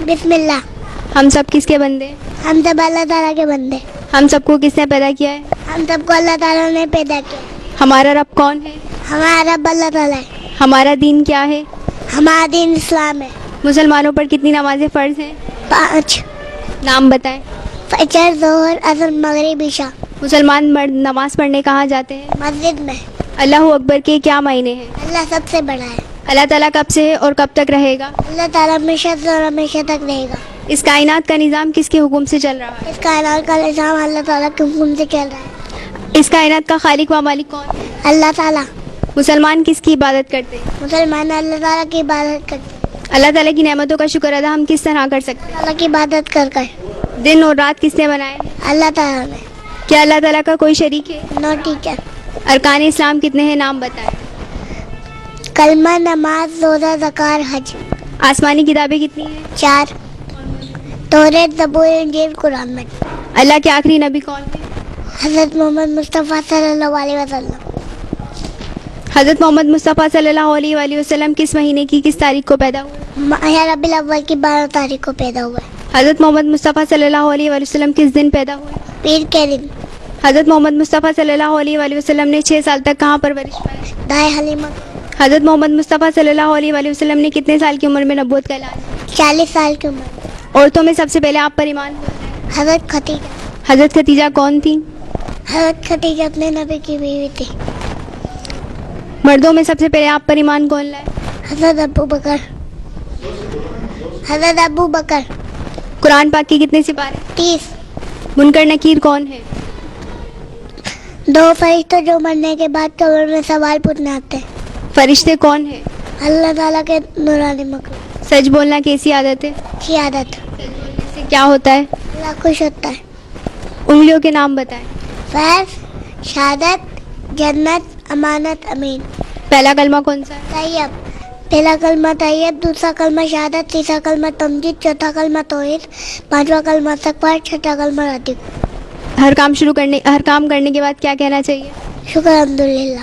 بسم اللہ. ہم سب کس کے بندے ہیں؟ ہم سب اللہ تعالیٰ کے بندے. ہم سب کو کس نے پیدا کیا ہے؟ ہم سب کو اللہ تعالیٰ نے پیدا کیا. ہمارا رب کون ہے؟ ہمارا رب اللہ تعالیٰ ہے. ہمارا دین کیا ہے؟ ہمارا دین اسلام ہے. مسلمانوں پر کتنی نمازیں فرض ہیں؟ 5. نام بتائیں. فجر، ظہر، عصر، مغرب، عشاء. مسلمان مرد نماز پڑھنے کہاں جاتے ہیں؟ مسجد میں. اللہ اکبر کے کیا معنی ہیں؟ اللہ سب سے بڑا ہے. اللہ تعالیٰ کب سے ہے اور کب تک رہے گا؟ اللہ تعالیٰ ہمیشہ سے اور ہمیشہ تک رہے گا. اس کائنات کا نظام کس کے حکم سے چل رہا ہے؟ اس کائنات کا نظام اللہ تعالیٰ کے حکم سے چل رہا ہے. اس کائنات کا خالق و مالک کون ہے؟ اللہ تعالیٰ. مسلمان کس کی عبادت کرتے ہیں؟ مسلمان اللہ تعالیٰ کی عبادت کرتے ہیں. اللہ تعالیٰ کی نعمتوں کا شکر ادا ہم کس طرح کر سکتے ہیں؟ اللہ کی عبادت کر کر. دن اور رات کس نے بنائے؟ اللہ تعالیٰ نے. کیا اللہ تعالیٰ کا کوئی شریک ہے؟ نو ٹیچر. ارکان اسلام کتنے ہیں؟ نام بتائیں. کلمہ، نماز، روزہ، زکوٰۃ، حج. آسمانی کتابیں کتنی ہیں؟ 4. توریت، زبور، انجیل، قرآن میں. اللہ کے آخری نبی کون ہے؟ حضرت محمد مصطفیٰ صلی اللہ علیہ وسلم. حضرت محمد مصطفیٰ صلی اللہ علیہ وآلہ وسلم کس مہینے کی کس تاریخ کو پیدا ہوئے؟ ماہ ربیع الاول کی 12 تاریخ کو پیدا ہوئے. حضرت محمد مصطفیٰ صلی اللہ علیہ وآلہ وسلم کس دن پیدا ہوئے؟ پیر کے دن. حضرت محمد مصطفیٰ صلی اللہ علیہ وآلہ وسلم نے 6 سال تک کہاں پرورش پائی؟ دائیں حلیمہ. حضرت محمد مصطفیٰ صلی اللہ علیہ وآلہ وسلم نے کتنے سال کی عمر میں نبوت کا اعلان کیا؟ 40 سال کی عمر. عورتوں میں سب سے پہلے آپ پر ایمان ہوا؟ حضرت خدیجہ. حضرت خدیجہ کون تھی؟ حضرت خدیجہ اپنے نبی کی بیوی تھی. مردوں میں سب سے پہلے آپ پر ایمان کون لائے؟ حضرت ابو بکر. حضرت ابو بکر. قرآن پاک کی کتنے سپارے؟ 30. منکر نکیر کون ہے؟ 2 فرشتے جو مرنے کے بعد قبر میں سوال پوچھنے آتے ہیں. فرشتے کون ہیں؟ اللہ تعالیٰ کے نورانی مخلوق. سچ بولنا کیسی عادت ہے؟ کی عادت. اس سے کیا ہوتا ہے؟ اللہ خوش ہوتا ہے. انگلیوں کے نام بتائیں. فیض، شہادت، جنت، امانت، امین. پہلا کلمہ کون سا ہے؟ طیب. پہلا کلمہ طیب، دوسرا کلمہ شہادت، تیسرا کلمہ تمجید، چوتھا کلمہ توحید، 5واں کلمہ استغفار، 6واں کلمہ رتیق. ہر کام کرنے کے بعد کیا کہنا چاہیے؟ شکر الحمدللہ.